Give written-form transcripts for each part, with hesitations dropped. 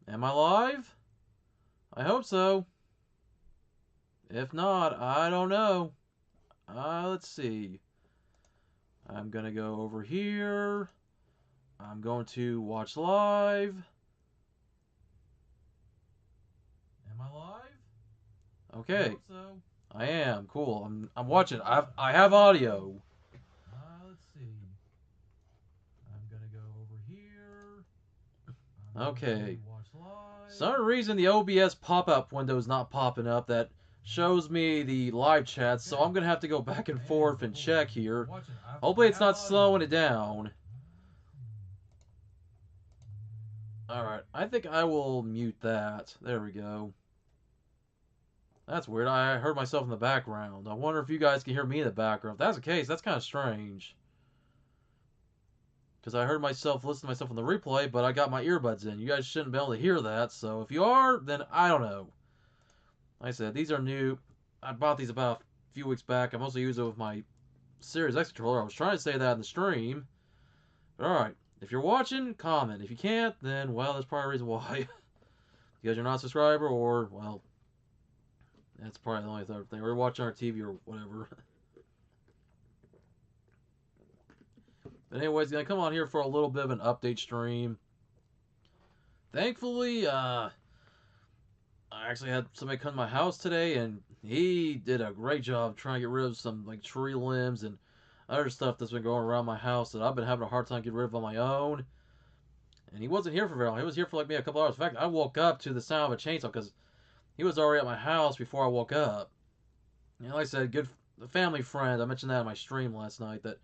Am I live? I hope so. If not, I don't know. Let's see. I'm going to go over here. I'm going to watch live. Am I live? Okay. I hope so. I am. Cool. I'm watching. I have audio. Let's see. I'm going to go over here. Okay. Watch live. Some reason the OBS pop-up window is not popping up. That shows me the live chat, so I'm gonna have to go back and forth and check here. Hopefully it's not slowing it down. Alright, I think I will mute that. There we go. That's weird. I heard myself in the background. I wonder if you guys can hear me in the background. If that's the case, that's kind of strange. Because I heard myself, listen to myself on the replay, but I got my earbuds in. You guys shouldn't be able to hear that, so if you are, then I don't know. Like I said, these are new. I bought these about a few weeks back. I mostly use it with my Series X controller. I was trying to say that in the stream. But alright, if you're watching, comment. If you can't, then, well, that's probably a reason why. Because you're not a subscriber, or, well, that's probably the only other thing. Or you're watching our TV or whatever. But anyways, gonna come on here for a little bit of an update stream. Thankfully, I actually had somebody come to my house today, and he did a great job trying to get rid of some like tree limbs and other stuff that's been going around my house that I've been having a hard time getting rid of on my own. And he wasn't here for very long. He was here for like maybe a couple hours. In fact, I woke up to the sound of a chainsaw because he was already at my house before I woke up. And like I said, good family friend. I mentioned that in my stream last night that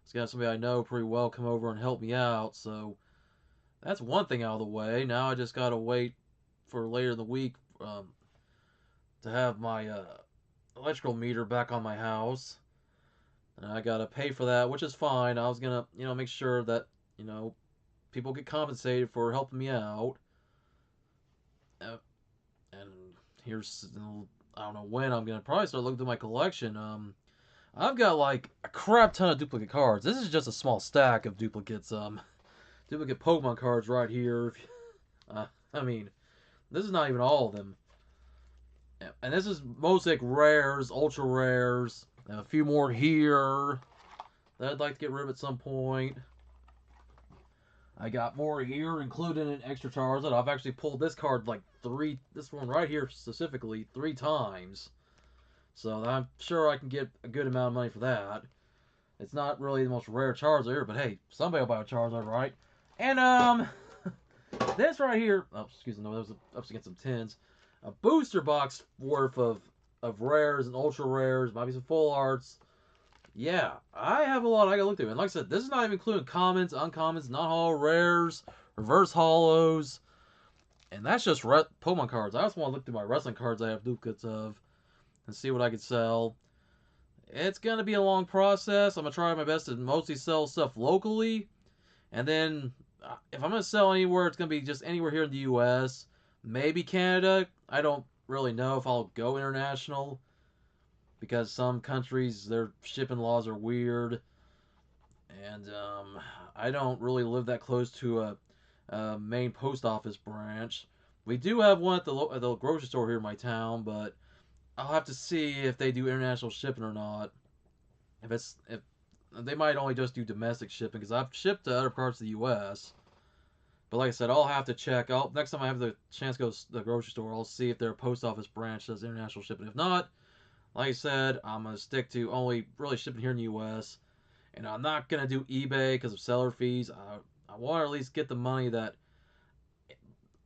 it's got somebody I know pretty well come over and help me out. So that's one thing out of the way. Now I just gotta wait for later in the week to have my electrical meter back on my house. And I gotta pay for that, which is fine. I was gonna, make sure that, people get compensated for helping me out. And here's, I don't know when I'm gonna probably start looking through my collection. I've got like a crap ton of duplicate cards. This is just a small stack of duplicates. Duplicate Pokemon cards right here. I mean, this is not even all of them. And this is mostly like rares, ultra rares, and a few more here that I'd like to get rid of at some point. I got more here, including an extra Charizard. I've actually pulled this card like this one right here specifically, 3 times. So I'm sure I can get a good amount of money for that. It's not really the most rare Charizard here, but hey, somebody will buy a Charizard, right? And this right here, oh, excuse me, no, that was up against some tins. A booster box worth of rares and ultra rares, maybe some full arts. Yeah, I have a lot I gotta look through. And like I said, this is not even including commons, uncommons, not holo rares, reverse holos. And that's just Pokemon cards. I also want to look through my wrestling cards I have duplicates of and see what I could sell. It's gonna be a long process. I'm gonna try my best to mostly sell stuff locally. And then if I'm gonna sell anywhere, it's gonna be just anywhere here in the US. Maybe Canada. I don't really know if I'll go international because some countries their shipping laws are weird, and I don't really live that close to a main post office branch. We do have one at the grocery store here in my town, but I'll have to see if they do international shipping or not. If they might only just do domestic shipping because I've shipped to other parts of the U.S. But like I said, I'll have to check. Next time I have the chance to go to the grocery store, I'll see if their post office branch does international shipping. If not, like I said, I'm going to stick to only really shipping here in the U.S. And I'm not going to do eBay because of seller fees. I want to at least get the money that...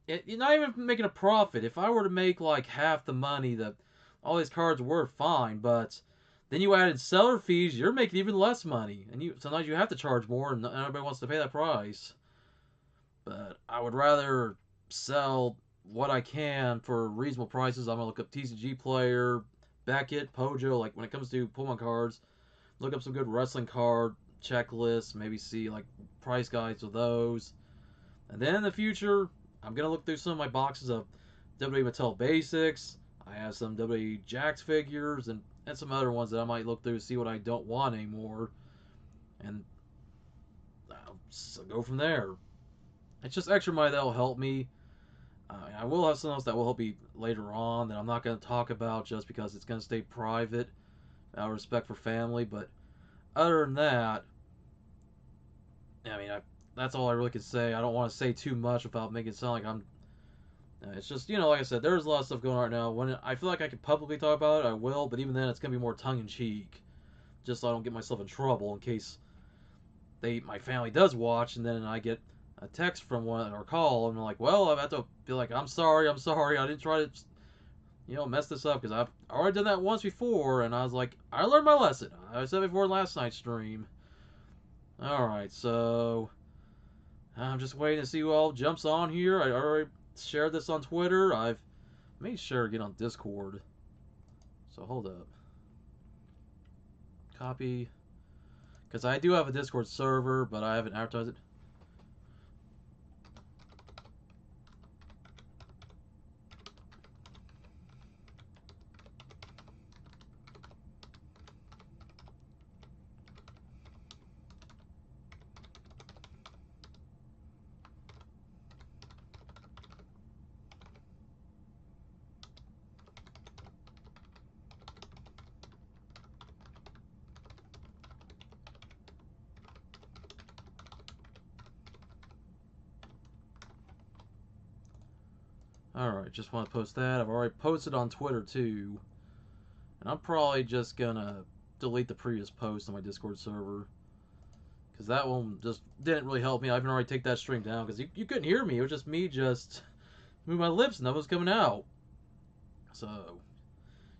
You're not even making a profit. If I were to make like half the money that all these cards were, fine. But then you added seller fees, you're making even less money. And sometimes you have to charge more and everybody wants to pay that price. But I would rather sell what I can for reasonable prices. I'm going to look up TCG Player, Beckett, Pojo, like when it comes to Pokemon cards, look up some good wrestling card checklists, maybe see like price guides of those. And then in the future, I'm going to look through some of my boxes of WWE Mattel Basics. I have some WWE Jax figures and some other ones that I might look through to see what I don't want anymore. And I'll go from there. It's just extra money that'll help me. I will have something else that will help me later on that I'm not going to talk about just because it's going to stay private out of respect for family. But other than that, I mean, that's all I really can say. I don't want to say too much without making it sound like I'm. It's just, like I said, there's a lot of stuff going on right now. When I feel like I can publicly talk about it, I will. But even then, it's going to be more tongue in cheek, just so I don't get myself in trouble in case my family does watch, and then I get a text from one or call, and I'm like, well, I have to be like, I'm sorry, I didn't try to, mess this up because I've already done that once before, and I was like, I learned my lesson. I said before last night's stream. All right, so I'm just waiting to see who all jumps on here. I already shared this on Twitter. I've made sure to get on Discord. So hold up. Copy. Because I do have a Discord server, but I haven't advertised it. Alright, just want to post that. I've already posted on Twitter too. And I'm probably just gonna delete the previous post on my Discord server. Because that one just didn't really help me. I can already take that stream down because you couldn't hear me. It was just me just moving my lips and nothing was coming out. So,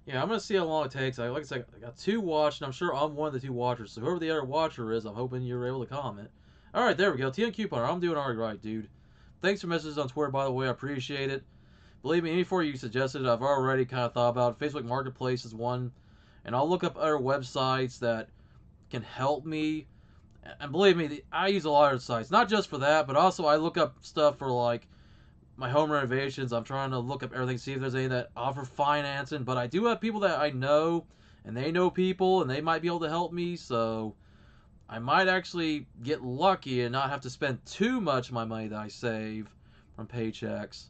yeah, I'm going to see how long it takes. Like I said, I got 2 watched, and I'm sure I'm one of the 2 watchers. So whoever the other watcher is, I'm hoping you're able to comment. Alright, there we go. TN Couponer. I'm doing alright, dude. Thanks for messages on Twitter, by the way. I appreciate it. Believe me, before you suggested it, I've already kind of thought about it. Facebook Marketplace is one. And I'll look up other websites that can help me. And believe me, I use a lot of sites. Not just for that, but also I look up stuff for, like, my home renovations. I'm trying to look up everything, see if there's any that offer financing. But I do have people that I know, and they know people, and they might be able to help me. So I might actually get lucky and not have to spend too much of my money that I save from paychecks.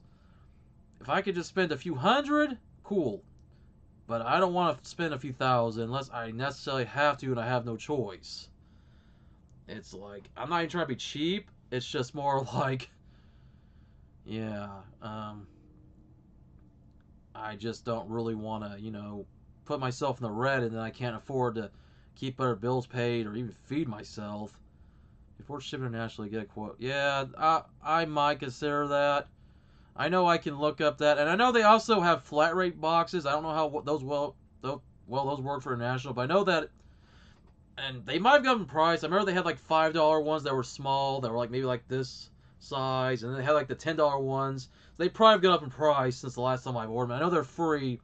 If I could just spend a few hundred, cool. But I don't want to spend a few thousand unless I necessarily have to and I have no choice. It's like, I'm not even trying to be cheap. It's just more like, yeah, I just don't really want to, put myself in the red and then I can't afford to keep other bills paid or even feed myself. Before shipping internationally, get a quote. Yeah, I might consider that. I know I can look up that, and I know they also have flat rate boxes. I don't know how those those work for international, but I know that, and they might have gotten price. I remember they had like $5 ones that were small, that were like maybe like this size, and then they had like the $10 ones. So they probably have gone up in price since the last time I've ordered them. I know they're free.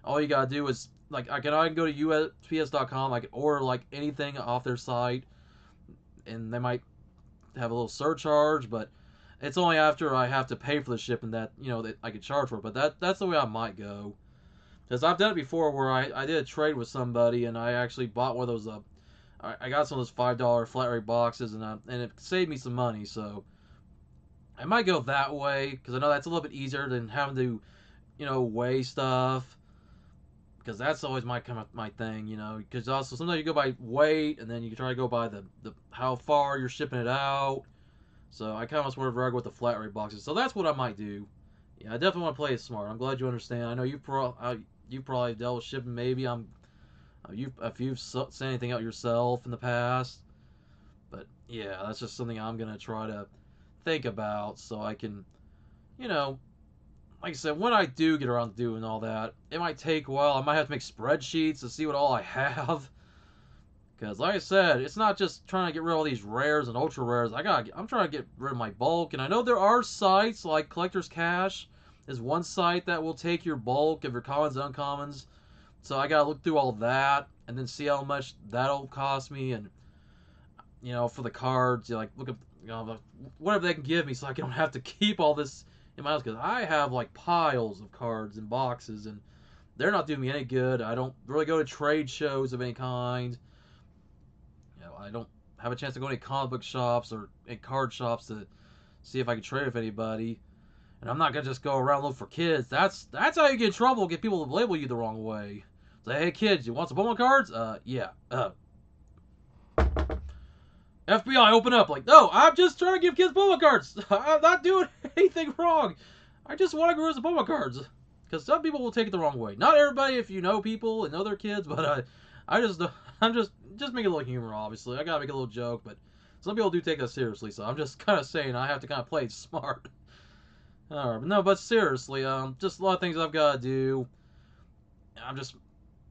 All you gotta do is like I can go to USPS.com. I can order like anything off their site, and they might have a little surcharge, but it's only after I have to pay for the shipping that that I could charge for it. But that's the way I might go, because I've done it before where I did a trade with somebody and I actually bought one of those I got some of those $5 flat rate boxes and it saved me some money. So I might go that way because I know that's a little bit easier than having to weigh stuff, because that's always my thing, because also sometimes you go by weight and then you can try to go by the how far you're shipping it out. So I kind of want to go with the flat rate boxes. So that's what I might do. Yeah, I definitely want to play it smart. I'm glad you understand. I know you probably dealt with shipping. Maybe if you've sent anything out yourself in the past. But yeah, that's just something I'm gonna try to think about so I can, like I said, when I do get around to doing all that, it might take a while. I might have to make spreadsheets to see what all I have. Because, like I said, it's not just trying to get rid of all these rares and ultra rares. I'm trying to get rid of my bulk. And I know there are sites like Collector's Cash is one site that will take your bulk of your commons and uncommons. So I gotta look through all that and then see how much that'll cost me. And for the cards, like look up whatever they can give me, so I don't have to keep all this in my house. Because I have like piles of cards and boxes, and they're not doing me any good. I don't really go to trade shows of any kind. I don't have a chance to go to any comic book shops or any card shops to see if I can trade with anybody. And I'm not gonna just go around looking for kids. That's how you get in trouble. Get people to label you the wrong way. Say, hey kids, you want some Pokemon cards? Yeah. FBI, open up. Like, no, I'm just trying to give kids Pokemon cards. I'm not doing anything wrong. I just want to give some Pokemon cards. Because some people will take it the wrong way. Not everybody, if you know people and know their kids, but I'm just making a little humor, obviously. I gotta make a little joke, but some people do take us seriously, so I'm just kind of saying I have to kind of play it smart. Alright, no, but seriously, just a lot of things I've got to do.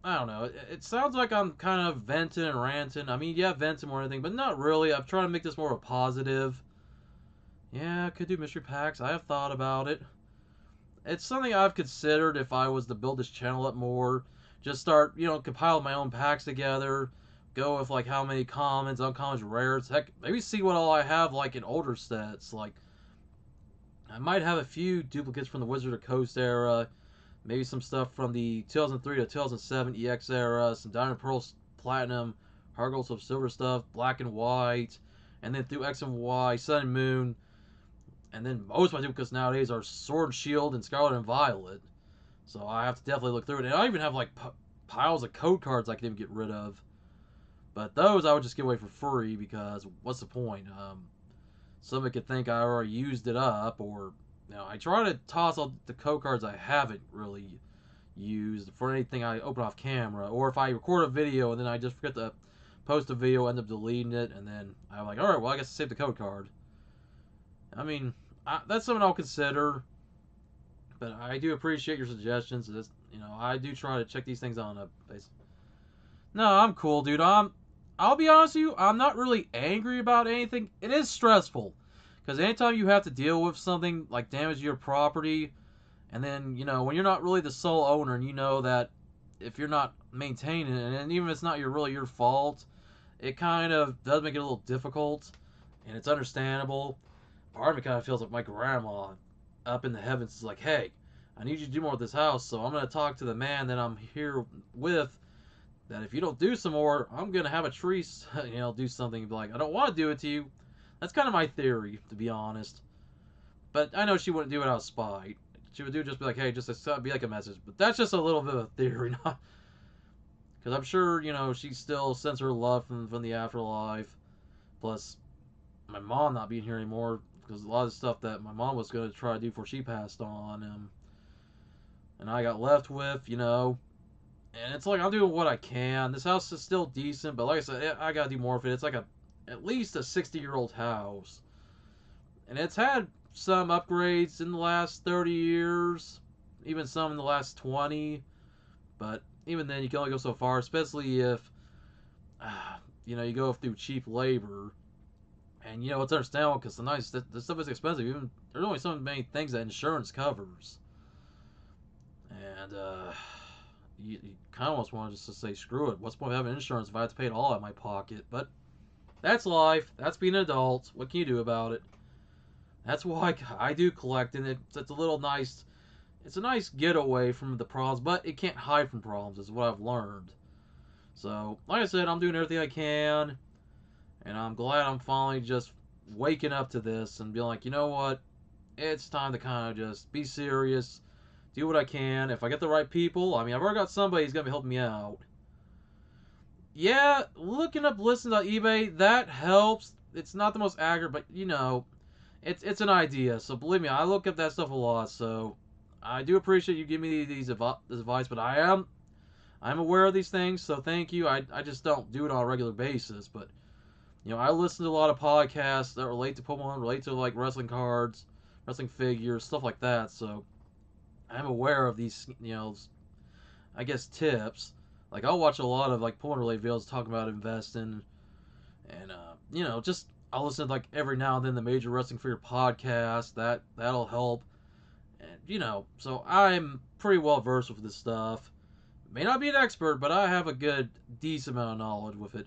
I don't know. It sounds like I'm kind of venting and ranting. I mean, yeah, venting more anything, but not really. I'm trying to make this more of a positive. Yeah, I could do mystery packs. I have thought about it. It's something I've considered if I was to build this channel up more. Just start, compile my own packs together. Go with, like, how many commons, uncommons, rares. Heck, maybe see what all I have, like, in older sets. Like, I might have a few duplicates from the Wizard of Coast era. Maybe some stuff from the 2003 to 2007 EX era. Some Diamond Pearl Platinum, Heart Gold Silver stuff. Black and White. And then through X and Y, Sun and Moon. And then most of my duplicates nowadays are Sword and Shield and Scarlet and Violet. So I have to definitely look through it. And I even have like piles of code cards I can even get rid of. But those I would just give away for free because what's the point? Somebody could think I already used it up, or I try to toss out the code cards I haven't really used for anything I open off camera, or if I record a video and then I just forget to post a video, end up deleting it, and then I'm like, all right, well I guess I saved the code card. I mean, that's something I'll consider, but I do appreciate your suggestions. I do try to check these things on a basis. No, I'm cool, dude. I'll be honest with you, I'm not really angry about anything. It is stressful, because anytime you have to deal with something like damage to your property, and then, when you're not really the sole owner, and you know that if you're not maintaining it, and even if it's not really your fault, it kind of does make it a little difficult, and it's understandable. Part of me kind of feels like my grandma up in the heavens is like, hey, I need you to do more with this house, so I'm going to talk to the man that I'm here with, that if you don't do some more, I'm going to have a tree, do something. Be like, I don't want to do it to you. That's kind of my theory, to be honest. But I know she wouldn't do it out of spite. She would just be like, hey, just be like a message. But that's just a little bit of a theory, not because I'm sure, she still sends her love from the afterlife. Plus, my mom not being here anymore, because a lot of the stuff that my mom was going to try to do before she passed on, and I got left with, and it's like I'm doing what I can. This house is still decent, but like I said, I got to do more of it. It's like at least a 60-year-old house, and it's had some upgrades in the last 30 years, even some in the last 20, but even then you can only go so far, especially if you go through cheap labor. And it's understandable because the stuff is expensive. Even there's only so many things that insurance covers, and you kind of almost want to just say screw it. What's the point of having insurance if I have to pay it all out of my pocket? But that's life. That's being an adult. What can you do about it? That's why I do collect, and it's a little nice. It's a nice getaway from the problems, but it can't hide from problems. Is what I've learned. So, like I said, I'm doing everything I can. And I'm glad I'm finally just waking up to this and being like, you know what? It's time to kind of just be serious, do what I can. If I get the right people, I've already got somebody who's going to be helping me out. Yeah, looking up listens on eBay, that helps. It's not the most accurate, but, it's an idea. So believe me, I look up that stuff a lot. So I do appreciate you giving me this advice, but I'm aware of these things, so thank you. I just don't do it on a regular basis, but I listen to a lot of podcasts that relate to Pokemon, relate to like wrestling cards, wrestling figures, stuff like that. So I'm aware of these, I guess tips. Like I'll watch a lot of like Pokemon related videos talking about investing, and just I'll listen to like every now and then the Major Wrestling Figure podcast. That'll help, and so I'm pretty well versed with this stuff. May not be an expert, but I have a decent amount of knowledge with it.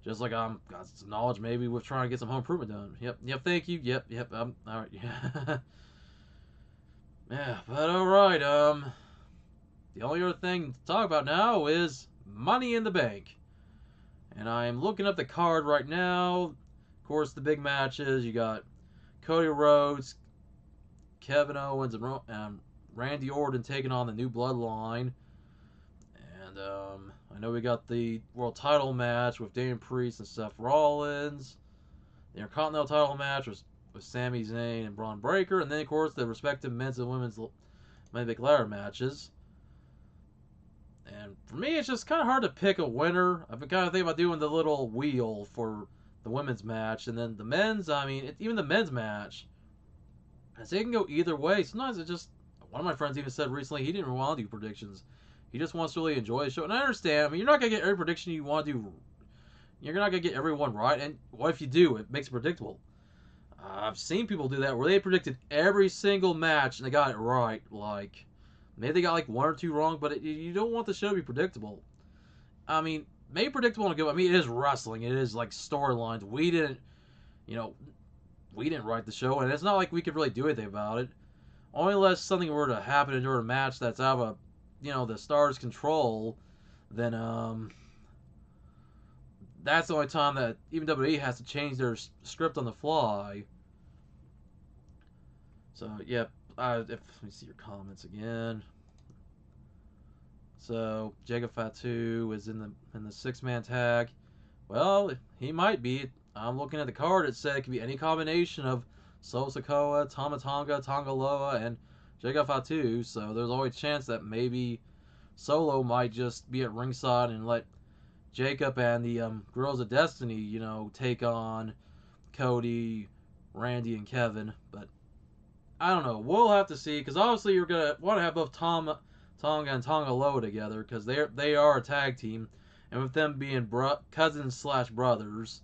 Just like I'm got some knowledge maybe with trying to get some home improvement done. Yep, thank you. Yep, alright, yeah. Yeah, but alright, the only other thing to talk about now is Money in the Bank. And I'm looking up the card right now. Of course, the big matches, you got Cody Rhodes, Kevin Owens and Randy Orton taking on the New Bloodline. And I know we got the world title match with Damian Priest and Seth Rollins. The Intercontinental title match was with Sami Zayn and Braun Breaker. And then, of course, the respective men's and women's Money in the Bank ladder matches. And for me, it's just kind of hard to pick a winner. I've been kind of thinking about doing the little wheel for the women's match. And then the men's, I mean, even the men's match, as it can go either way. Sometimes it just, one of my friends even said recently he didn't even want to do predictions. He just wants to really enjoy the show. And I understand. I mean, you're not going to get every prediction you want to do. You're not going to get everyone right. And what if you do? It makes it predictable. I've seen people do that where they predicted every single match and they got it right. Like, maybe they got like one or two wrong, but you don't want the show to be predictable. I mean, maybe predictable and good. I mean, it is wrestling. It is like storylines. We didn't write the show, and it's not like we could really do anything about it. Only unless something were to happen during a match that's out of the star's control, then that's the only time that even WWE has to change their script on the fly. So yeah, let me see your comments again. So Jacob Fatu is in the 6-man tag. Well, he might be. I'm looking at the card. It said it could be any combination of Solo Sikoa, Tama Tonga, Tonga Loa, and Jacob Fatu. So there's always a chance that maybe Solo might just be at ringside and let Jacob and the Girls of Destiny, take on Cody, Randy, and Kevin. But I don't know. We'll have to see, because obviously you're gonna want to have both Tonga and Tonga Loa together, because they are a tag team, and with them being cousins / brothers,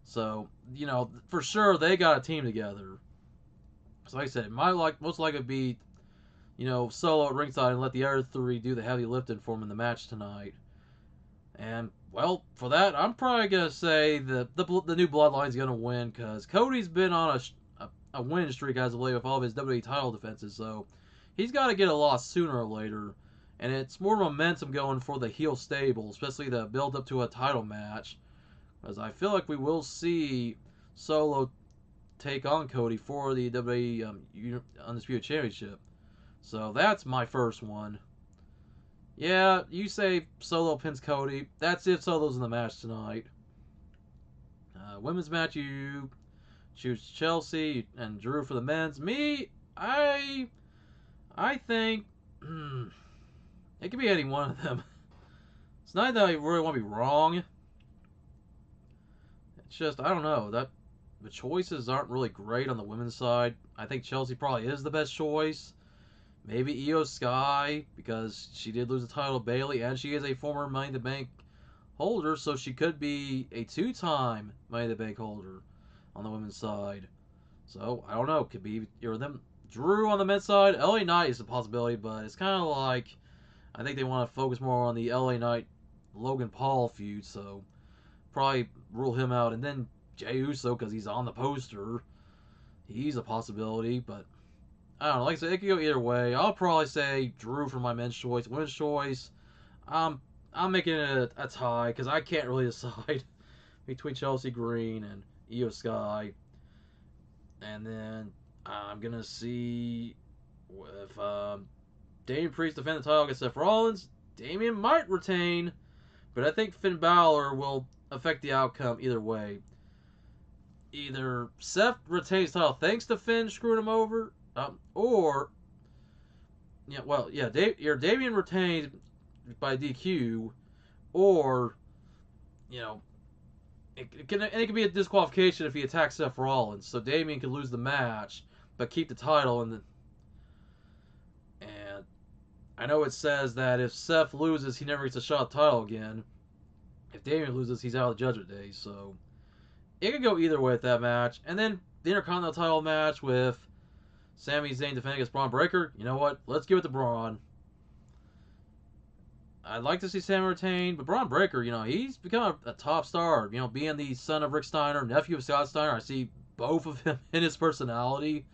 so for sure they got a team together. So like I said, it might most likely be Solo at ringside and let the other three do the heavy lifting for him in the match tonight. And, well, for that, I'm probably going to say the new Bloodline's going to win, because Cody's been on a winning streak as of late with all of his WWE title defenses, so he's got to get a loss sooner or later. And it's more momentum going for the heel stable, especially the build up to a title match, because I feel like we will see Solo take on Cody for the WWE Undisputed Championship. So that's my first one. Yeah, you say Solo pins Cody. That's if Solo's in the match tonight. Women's match, you choose Chelsea and Drew for the men's. Me, I think it could be any one of them. It's not that I really want to be wrong. It's just, I don't know. The choices aren't really great on the women's side. I think Chelsea probably is the best choice. Maybe Io Sky, because she did lose the title to Bayley, and she is a former Money in the Bank holder, so she could be a 2-time Money in the Bank holder on the women's side. So, I don't know. Could be either them. Drew on the men's side. LA Knight is a possibility, but it's kind of like, I think they want to focus more on the LA Knight Logan Paul feud, so probably rule him out. And then Jey Uso, because he's on the poster. He's a possibility, but I don't know. Like I said, it could go either way. I'll probably say Drew for my men's choice. Women's choice, I'm making it a tie, because I can't really decide between Chelsea Green and Io Sky. And then I'm going to see if Damian Priest defend the title against Seth Rollins. Damian might retain, but I think Finn Balor will affect the outcome either way. Either Seth retains the title thanks to Finn screwing him over, or Damian retains by DQ, or it can be a disqualification if he attacks Seth Rollins, so Damian can lose the match but keep the title. And I know it says that if Seth loses, he never gets a shot at the title again. If Damian loses, he's out of the Judgment Day, so it could go either way with that match. And then the Intercontinental title match with Sami Zayn defending against Braun Breaker. You know what? Let's give it to Braun. I'd like to see Sami retain, but Braun Breaker, he's become a top star. Being the son of Rick Steiner, nephew of Scott Steiner, I see both of him in his personality.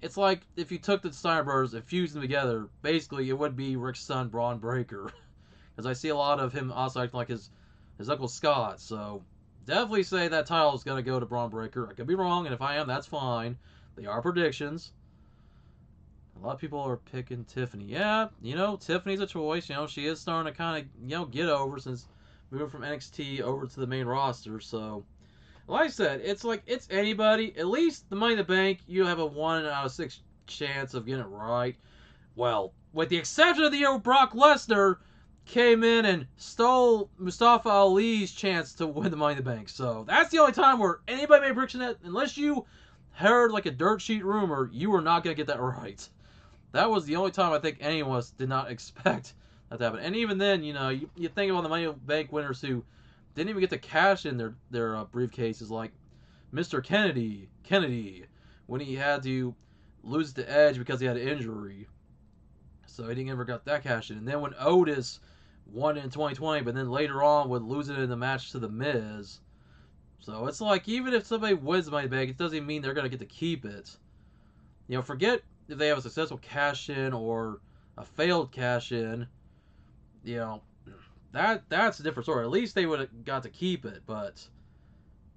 It's like if you took the Steiner brothers and fused them together, basically it would be Rick's son, Braun Breaker. Because I see a lot of him also acting like his Uncle Scott, so definitely say that title is going to go to Braun Breaker. I could be wrong, and if I am, that's fine. They are predictions. A lot of people are picking Tiffany. Yeah, Tiffany's a choice. She is starting to kind of, get over since moving from NXT over to the main roster. So, like I said, it's like it's anybody. At least the Money in the Bank, you have a 1 out of 6 chance of getting it right. Well, with the exception of the year where Brock Lesnar came in and stole Mustafa Ali's chance to win the Money in the Bank. So that's the only time where anybody made a prediction that, unless you heard like a dirt sheet rumor, you were not going to get that right. That was the only time I think any of us did not expect that to happen. And even then, you think about the Money in the Bank winners who didn't even get to cash in their briefcases, like Mr. Kennedy, when he had to lose the Edge because he had an injury. So he didn't ever got that cash in. And then when Otis won in 2020, but then later on would lose it in the match to The Miz. So it's like, even if somebody wins Money in the Bank, it doesn't mean they're going to get to keep it. Forget if they have a successful cash in or a failed cash in. That's a different story. At least they would have got to keep it. But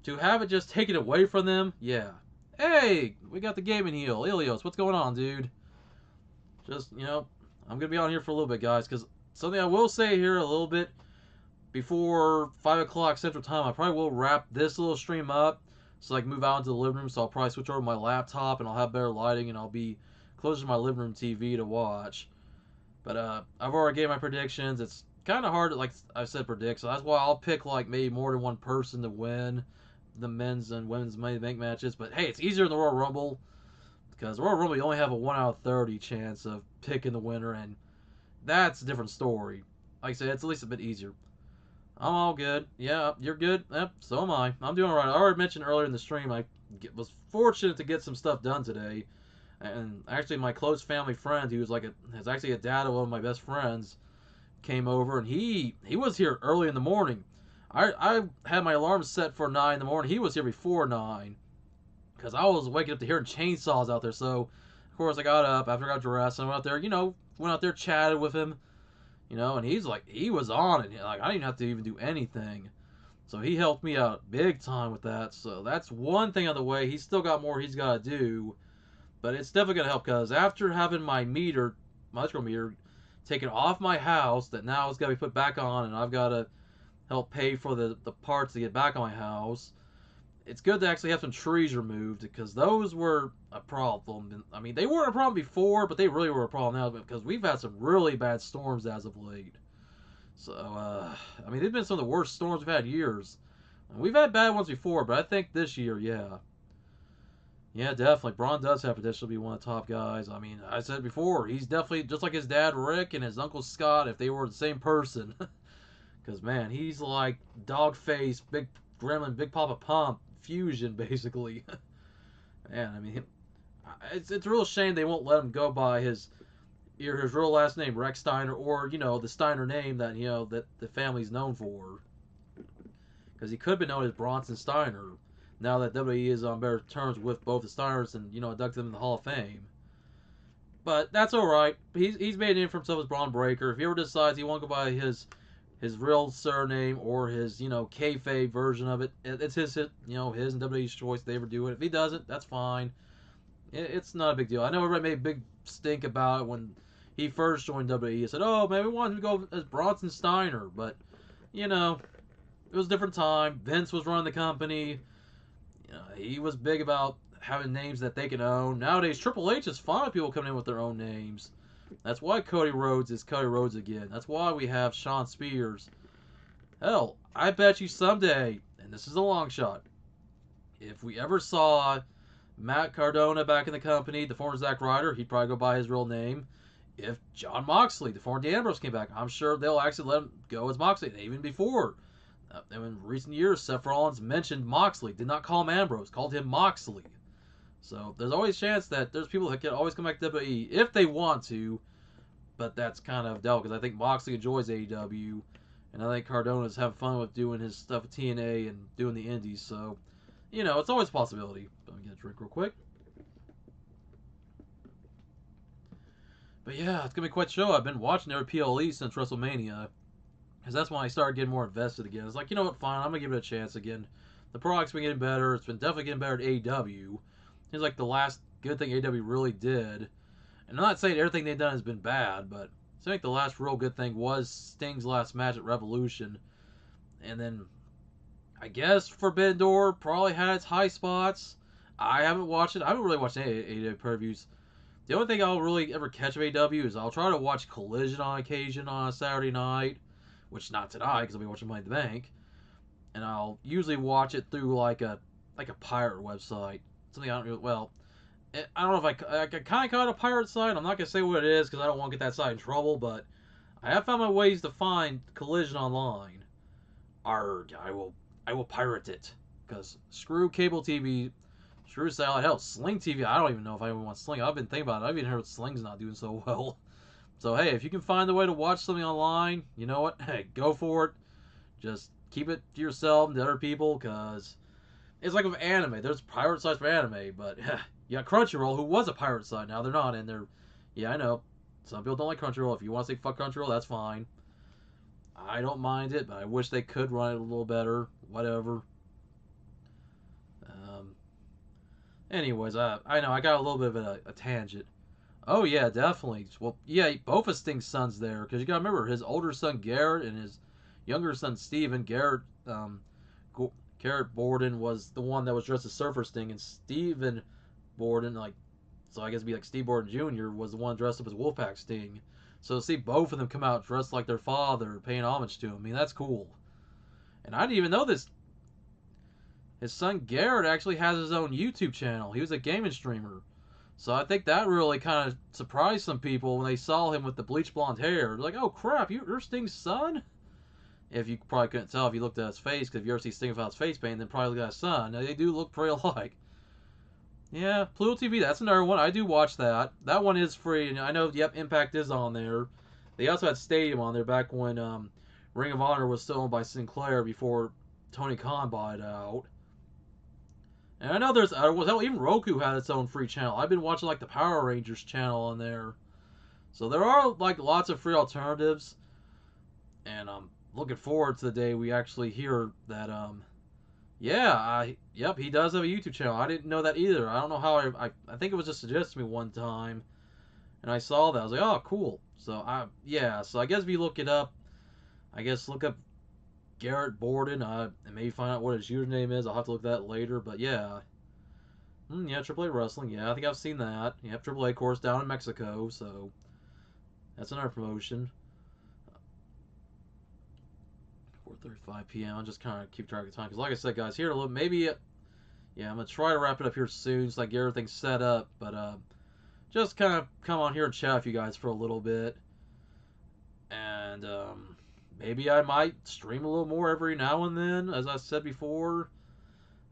to have it just taken away from them, yeah. Hey, we got the gaming heel. Ilios, what's going on, dude? Just, I'm going to be on here for a little bit, guys, because something I will say here a little bit before 5 o'clock Central Time, I probably will wrap this little stream up so I can move out into the living room. So I'll probably switch over to my laptop and I'll have better lighting and I'll be closer to my living room TV to watch. But I've already gave my predictions. It's kind of hard to, like I said, predict. So that's why I'll pick like maybe more than one person to win the men's and women's Money in the Bank matches. But hey, it's easier in the Royal Rumble. Because the Royal Rumble, you only have a 1 out of 30 chance of picking the winner, and that's a different story. Like I said, it's at least a bit easier. I'm all good. Yeah, you're good. Yep, so am I. I'm doing alright. I already mentioned earlier in the stream, I was fortunate to get some stuff done today. And actually, my close family friend, who was is actually a dad of one of my best friends, came over, and he was here early in the morning. I had my alarm set for 9 in the morning. He was here before 9. Because I was waking up to hearing chainsaws out there. So, of course, I got up after I got dressed and I went out there, went out there, chatted with him, and he was on it. Like, I didn't even have to even do anything. So he helped me out big time with that. So that's one thing on the way. He's still got more he's got to do. But it's definitely going to help because after having my electrical meter, taken off my house, that now it's got to be put back on and I've got to help pay for the parts to get back on my house. It's good to actually have some trees removed because those were a problem. I mean, they weren't a problem before, but they really were a problem now because we've had some really bad storms as of late. So, I mean, they've been some of the worst storms we've had in years. We've had bad ones before, but I think this year, yeah. Yeah, definitely. Braun does have potential to be one of the top guys. I mean, I said before, he's definitely just like his dad Rick and his uncle Scott if they were the same person. Because, man, he's like dog face, big gremlin, big Papa Pump fusion, basically. Man, I mean, it's a real shame they won't let him go by his real last name, Rex Steiner, or, the Steiner name that, that the family's known for. Because he could have been known as Bronson Steiner, now that WWE is on better terms with both the Steiners and, inducted them in the Hall of Fame. But that's alright. He's made a name for himself as Braun Breaker. If he ever decides he won't go by his real surname or his, kayfabe version of it, it's his and WWE's choice if they ever do it. If he doesn't, that's fine. It's not a big deal. I know everybody made a big stink about it when he first joined WWE. He said, oh, man, we want him to go as Bronson Steiner. But, it was a different time. Vince was running the company. He was big about having names that they can own. Nowadays, Triple H is fine with people coming in with their own names. That's why Cody Rhodes is Cody Rhodes again. That's why we have Shawn Spears. Hell, I bet you someday, and this is a long shot, if we ever saw Matt Cardona back in the company, the former Zack Ryder, he'd probably go by his real name. If Jon Moxley, the former Dean Ambrose, came back, I'm sure they'll actually let him go as Moxley. And even before, in recent years, Seth Rollins mentioned Moxley, did not call him Ambrose, called him Moxley. So there's always a chance that there's people that can always come back to WWE if they want to, but that's kind of doubt because I think Moxley enjoys AEW, and I think Cardona's having fun with doing his stuff at TNA and doing the indies, so, it's always a possibility. Let me get a drink real quick. But yeah, it's going to be quite a show. I've been watching every PLE since WrestleMania, because that's when I started getting more invested again. It's like, you know what, fine, I'm going to give it a chance again. The product's been getting better. It's been definitely getting better at AEW. Seems like the last good thing AEW really did. And I'm not saying everything they've done has been bad, but I think the last real good thing was Sting's last match at Revolution. And then I guess Forbidden Door probably had its high spots. I haven't watched it. I haven't really watched any AEW pay-per-views. The only thing I'll really ever catch of AEW is I'll try to watch Collision on occasion on a Saturday night, which not tonight because I'll be watching Money in the Bank. And I'll usually watch it through like a pirate website. Something I don't really, well, I don't know if I kind of caught a pirate site. I'm not gonna say what it is because I don't want to get that site in trouble. But I have found my ways to find Collision online. Arg, I will pirate it because screw cable TV, screw satellite. Hell, Sling TV. I don't even know if I even want Sling. I've been thinking about it. I've even heard Sling's not doing so well. So hey, if you can find a way to watch something online, you know what? Hey, go for it. Just keep it to yourself and to other people because it's like with anime. There's pirate sites for anime, but you got Crunchyroll, who was a pirate site. Now they're not, and they're, yeah, I know. Some people don't like Crunchyroll. If you want to say fuck Crunchyroll, that's fine. I don't mind it, but I wish they could run it a little better. Whatever. Anyways, I know I got a little bit of a tangent. Oh yeah, definitely. Well, yeah, both of Sting's sons there, because you gotta remember his older son Garrett and his younger son Steven. Garrett Borden was the one that was dressed as Surfer Sting, and Steven Borden, like, so I guess it'd be like Steve Borden Jr. was the one dressed up as Wolfpack Sting. So to see both of them come out dressed like their father, paying homage to him, I mean, that's cool. And I didn't even know this. His son Garrett actually has his own YouTube channel. He was a gaming streamer. So I think that really kind of surprised some people when they saw him with the bleach blonde hair. They're like, oh crap, you're Sting's son? If you probably couldn't tell if you looked at his face, because if you ever see Sting without his face paint, then probably look at his son. Now, they do look pretty alike. Yeah, Pluto TV, that's another one. I do watch that. That one is free, and I know, yep, Impact is on there. They also had Stadium on there back when Ring of Honor was still owned by Sinclair before Tony Khan bought it out. And I know there's even Roku had its own free channel. I've been watching like the Power Rangers channel on there. So there are like lots of free alternatives. And I'm looking forward to the day we actually hear that yep, he does have a YouTube channel. I didn't know that either. I don't know how I think it was just suggested to me one time. And I saw that. I was like, "Oh, cool." So so I guess if you look it up, I guess look up Garrett Borden, and maybe find out what his username is. I'll have to look at that later, but yeah. Yeah, AAA Wrestling, yeah, I think I've seen that. Yep, AAA course down in Mexico, so that's another promotion. 4:35 p.m. I'll just kind of keep track of time, because like I said, guys, here a little, maybe, yeah, I'm going to try to wrap it up here soon, so I get everything set up, but just kind of come on here and chat with you guys for a little bit, and maybe I might stream a little more every now and then. As I said before,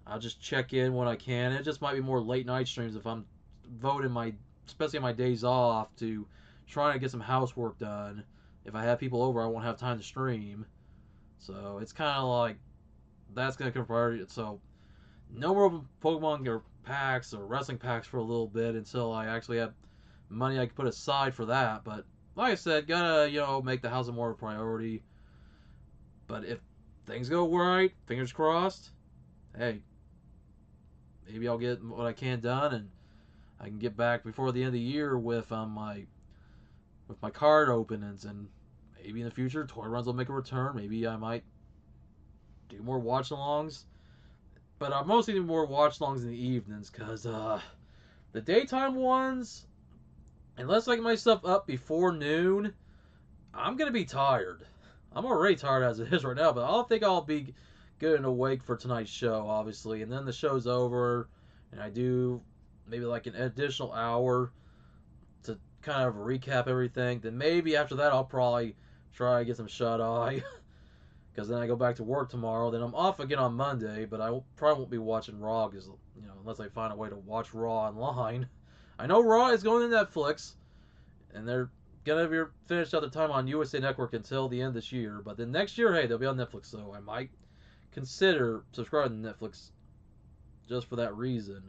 I'll just check in when I can. It just might be more late night streams if I'm voting especially on my days off, to trying to get some housework done. If I have people over, I won't have time to stream. So it's kind of like that's gonna come priority. So no more Pokemon or packs or wrestling packs for a little bit until I actually have money I can put aside for that. But like I said, gotta make the house a more priority. But if things go right, fingers crossed, hey, maybe I'll get what I can done, and I can get back before the end of the year with my card openings, and maybe in the future toy runs will make a return. Maybe I might do more watch-alongs, but I mostly do more watch-alongs in the evenings, because the daytime ones, unless I get myself up before noon, I'm gonna be tired. I'm already tired as it is right now, but I don't think I'll be good and awake for tonight's show, obviously. And then the show's over, and I do maybe like an additional hour to kind of recap everything. Then maybe after that, I'll probably try to get some shut-eye, because then I go back to work tomorrow. Then I'm off again on Monday, but I probably won't be watching Raw, because, unless I find a way to watch Raw online. I know Raw is going to Netflix, and they're gonna be finished out their time on USA Network until the end of this year. But then next year, hey, they'll be on Netflix, so I might consider subscribing to Netflix just for that reason.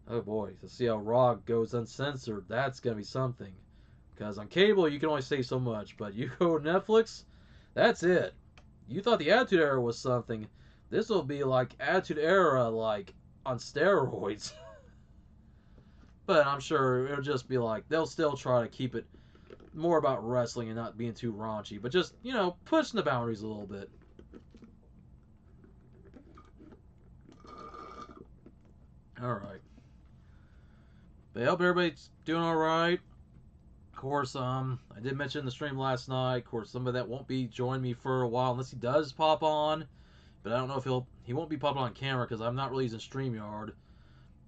Oh boy, to see how Raw goes uncensored, that's gonna be something. Because on cable, you can only say so much, but you go to Netflix, that's it. You thought the Attitude Era was something. This will be like Attitude Era, like, on steroids. But I'm sure it'll just be like they'll still try to keep it more about wrestling and not being too raunchy, but just pushing the boundaries a little bit. All right. But I hope everybody's doing all right. Of course, I did mention in the stream last night. Of course, somebody that won't be joining me for a while unless he does pop on. But I don't know if he won't be popping on camera because I'm not really using StreamYard.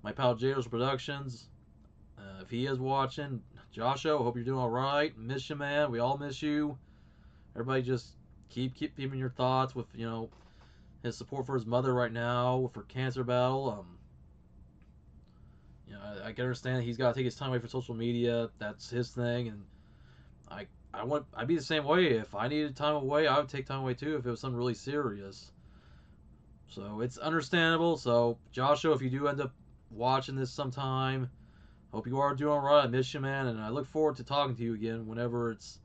My pal Jados Productions. If he is watching, Joshua, hope you're doing all right. Miss you, man. We all miss you. Everybody just keep keeping your thoughts with his support for his mother right now for cancer battle. I can understand he's got to take his time away from social media. That's his thing, and I'd be the same way. If I needed time away, I would take time away too if it was something really serious. So it's understandable. So Joshua, if you do end up watching this sometime, hope you are doing all right. I miss you, man, and I look forward to talking to you again whenever it's,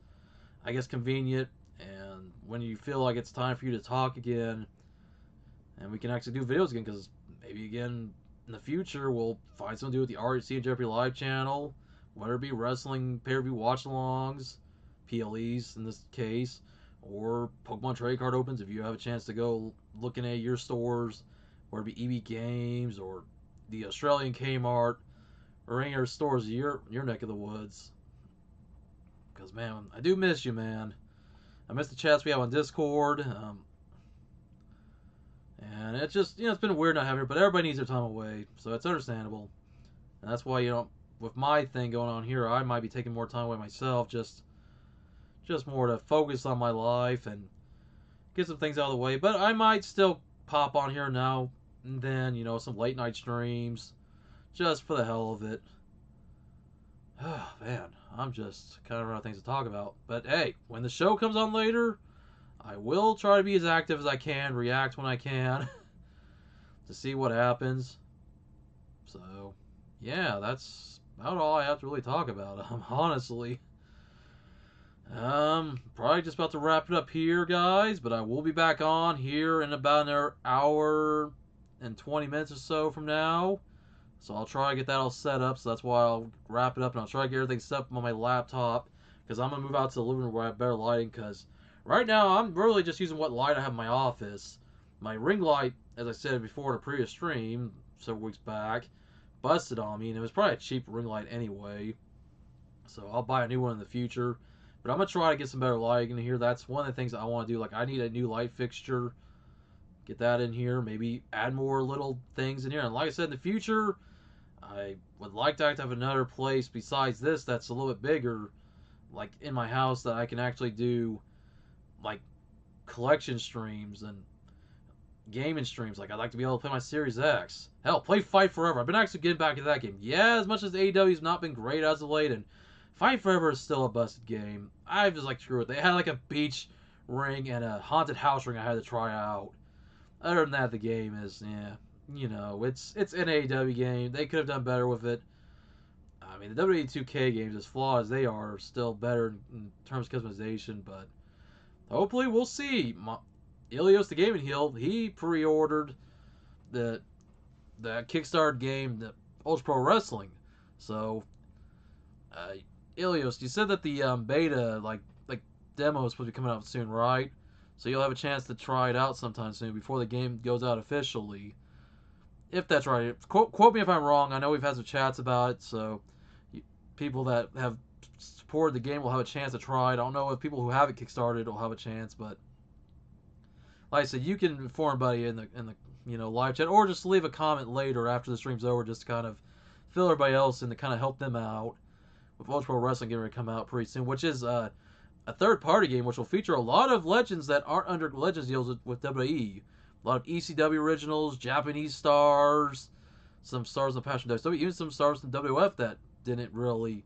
I guess, convenient and when you feel like it's time for you to talk again, and we can actually do videos again. Because maybe again in the future we'll find something to do with the RHC and Jeopardy Live channel, whether it be wrestling pay-per-view watch-alongs, PLEs in this case, or Pokemon trade card opens. If you have a chance to go looking at your stores, whether it be EB Games or the Australian Kmart or any other stores in your neck of the woods. Because, man, I do miss you, man. I miss the chats we have on Discord. And it's just, it's been weird not having it, but everybody needs their time away, so it's understandable. And that's why, with my thing going on here, I might be taking more time away myself, just more to focus on my life and get some things out of the way. But I might still pop on here now and then, some late night streams, just for the hell of it. Oh, man, I'm just kind of running out of things to talk about. But hey, when the show comes on later, I will try to be as active as I can, react when I can, to see what happens. So, yeah, that's about all I have to really talk about, honestly. Probably just about to wrap it up here, guys, but I will be back on here in about an hour and 20 minutes or so from now. So I'll try to get that all set up, so that's why I'll wrap it up, and I'll try to get everything set up on my laptop, because I'm going to move out to the living room where I have better lighting, because right now I'm really just using what light I have in my office. My ring light, as I said before in a previous stream several weeks back, busted on me, and it was probably a cheap ring light anyway. So I'll buy a new one in the future. But I'm going to try to get some better lighting in here. That's one of the things I want to do. Like, I need a new light fixture. Get that in here. Maybe add more little things in here. And like I said, in the future, I would like to have another place besides this that's a little bit bigger, like in my house, that I can actually do, like, collection streams and gaming streams. Like, I'd like to be able to play my Series X. Hell, play Fight Forever. I've been actually getting back into that game. Yeah, as much as AEW's not been great as of late, and Fight Forever is still a busted game. I just like screw it. They had like a beach ring and a haunted house ring I had to try out. Other than that, the game is, it's an AEW game. They could have done better with it. I mean, the WWE 2K games, as flawed as they are still better in terms of customization, but hopefully we'll see. Ilios the Gaming Heel, he pre-ordered the Kickstarter game, the Ultra Pro Wrestling. So, Ilios, you said that the beta, like demo, is supposed to be coming out soon, right? So you'll have a chance to try it out sometime soon before the game goes out officially. If that's right. Quote me if I'm wrong. I know we've had some chats about it, so people that have supported the game will have a chance to try it. I don't know if people who have it kickstarted will have a chance, but like I said, you can inform everybody in the live chat, or just leave a comment later after the stream's over, just to kind of fill everybody else in to kind of help them out. With Ultra Pro Wrestling getting ready to come out pretty soon, which is a third-party game which will feature a lot of legends that aren't under Legends deals with WWE. A lot of ECW originals, Japanese stars, some stars of Passion WWE, even some stars in WF that didn't really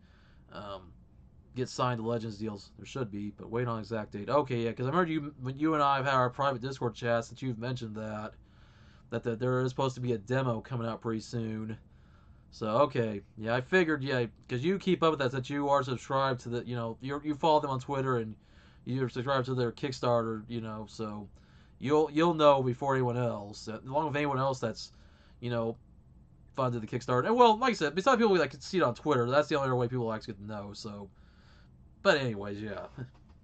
get signed to Legends deals. There should be, but wait on exact date. Okay, yeah, because I remember when you and I have had our private Discord chats that you've mentioned that there is supposed to be a demo coming out pretty soon. So, okay. Yeah, I figured, because you keep up with that you are subscribed to the, you follow them on Twitter and you're subscribed to their Kickstarter, so you'll know before anyone else. Along with anyone else that's, funded the Kickstarter. And well, like I said, besides people like see it on Twitter, that's the only other way people actually get to know. So, but anyways, yeah,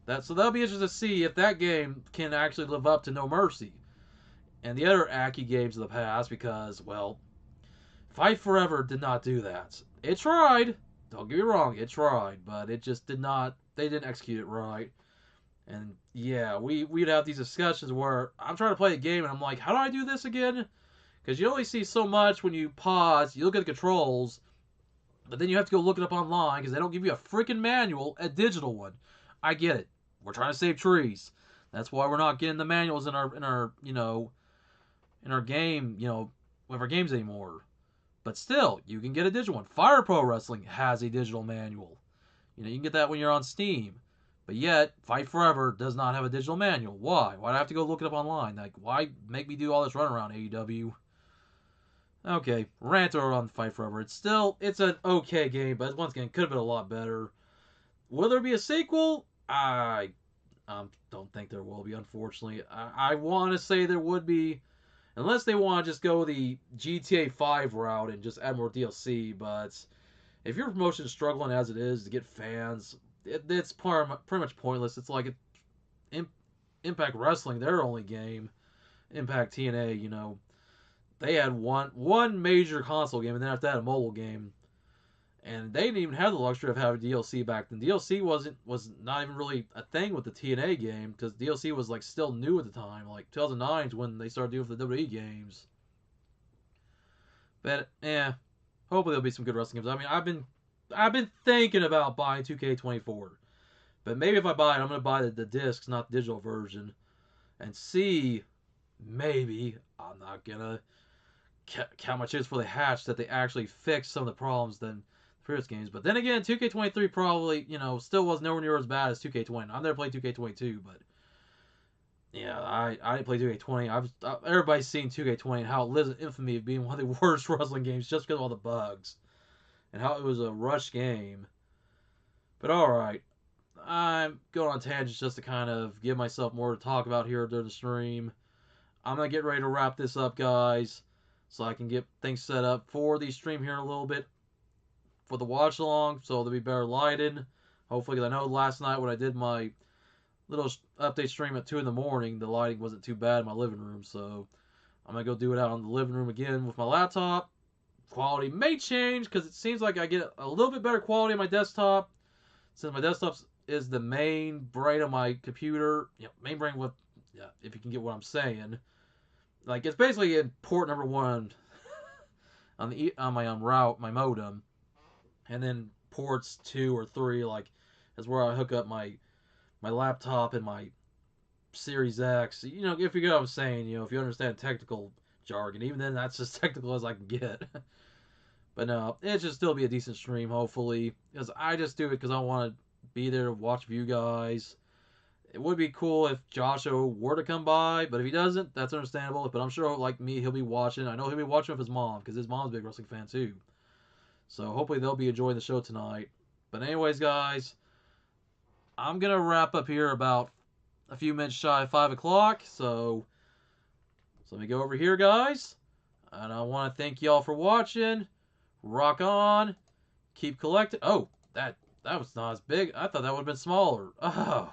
that'll be interesting to see if that game can actually live up to No Mercy and the other Aki games of the past, because well, Fight Forever did not do that. It tried. Don't get me wrong, it tried, but it just did not. They didn't execute it right. And yeah, we'd have these discussions where I'm trying to play a game and I'm like, how do I do this again? Because you only see so much when you pause, you look at the controls, but then you have to go look it up online because they don't give you a freaking manual, a digital one. I get it. We're trying to save trees. That's why we're not getting the manuals in our in our game, with our games anymore. But still, you can get a digital one. Fire Pro Wrestling has a digital manual. You can get that when you're on Steam. But yet, Fight Forever does not have a digital manual. Why? Why do I have to go look it up online? Like, why make me do all this runaround, AEW? Okay, rant over on Fight Forever. It's an okay game, but once again, could have been a lot better. Will there be a sequel? I don't think there will be, unfortunately. I want to say there would be, unless they want to just go the GTA 5 route and just add more DLC, but if your promotion is struggling as it is to get fans, it's pretty much pointless. It's like Impact Wrestling, their only game, Impact TNA, they had one major console game, and then after that a mobile game. And they didn't even have the luxury of having DLC back then. DLC was not even really a thing with the TNA game, because DLC was like still new at the time. Like 2009 is when they started doing for the WWE games. But hopefully there'll be some good wrestling games. I mean, I've been thinking about buying 2K24, but maybe if I buy it, I'm gonna buy the discs, not the digital version, and see. Maybe I'm not gonna count my chips for the hatch that they actually fixed some of the problems than previous games. But then again, 2K23 probably, still was nowhere near as bad as 2K20. I've never played 2K22, but yeah, I didn't play 2K20. Everybody's seen 2K20 and how it lives in infamy of being one of the worst wrestling games just because of all the bugs and how it was a rush game. But alright, I'm going on tangents just to kind of give myself more to talk about here during the stream. I'm going to get ready to wrap this up, guys, so I can get things set up for the stream here in a little bit for the watch along, so there'll be better lighting. Hopefully, because I know last night when I did my little update stream at 2 in the morning, the lighting wasn't too bad in my living room, so I'm going to go do it out in the living room again with my laptop. Quality may change, because it seems like I get a little bit better quality on my desktop, since my desktop is the main brain of my computer. Main brain with, if you can get what I'm saying. Like, it's basically in port number 1 on my route, my modem. And then ports 2 or 3, like, is where I hook up my laptop and my Series X. If you get what I'm saying, if you understand technical jargon. Even then, that's as technical as I can get. But no, it should still be a decent stream, hopefully. Because I just do it because I want to be there to watch you guys. It would be cool if Joshua were to come by, but if he doesn't, that's understandable. But I'm sure, like me, he'll be watching. I know he'll be watching with his mom, because his mom's a big wrestling fan too. So hopefully they'll be enjoying the show tonight. But anyways, guys, I'm going to wrap up here about a few minutes shy of 5 o'clock. So let me go over here, guys. And I want to thank y'all for watching. Rock on. Keep collecting. Oh, that was not as big. I thought that would have been smaller. Oh,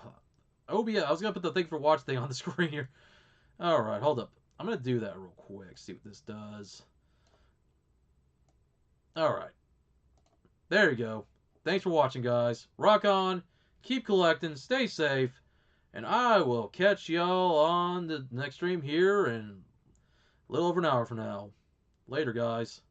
OBS. I was going to put the thing for watch thing on the screen here. Alright, hold up. I'm going to do that real quick. See what this does. Alright. There you go. Thanks for watching, guys. Rock on. Keep collecting. Stay safe. And I will catch y'all on the next stream here in a little over an hour from now. Later, guys.